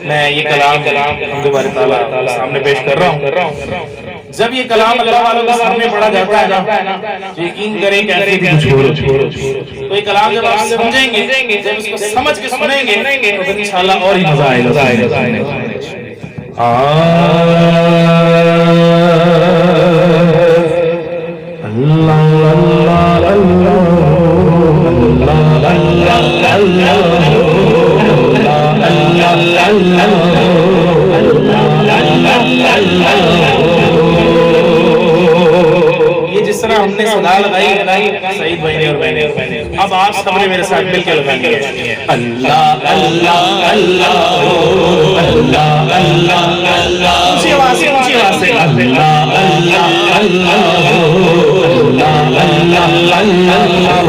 मैं ये कलाम अल्लाह ताला सामने पेश कर रहा हूँ। जब ये कलाम अल्लाह वालों के सामने पढ़ा जाता है ना, तो यकीन करें कि ऐसे भी छोड़ो। तो ये कलाम जब आप समझेंगे, जब इसको समझ के सुनेंगे, तो फिर इंशाअल्लाह और ही मजा आएगा। ये जिस तरह हमने सदा लगाई सईद भाई ने और मैंने, अब आप सबने मेरे साथ मिलकर लगानी है। अल्लाह अल्लाह अल्लाह अल्लाह अल्लाह अल्लाह, ऊंची आवाज से अल्लाह अल्लाह अल्लाह अल्लाह अल्लाह अल्लाह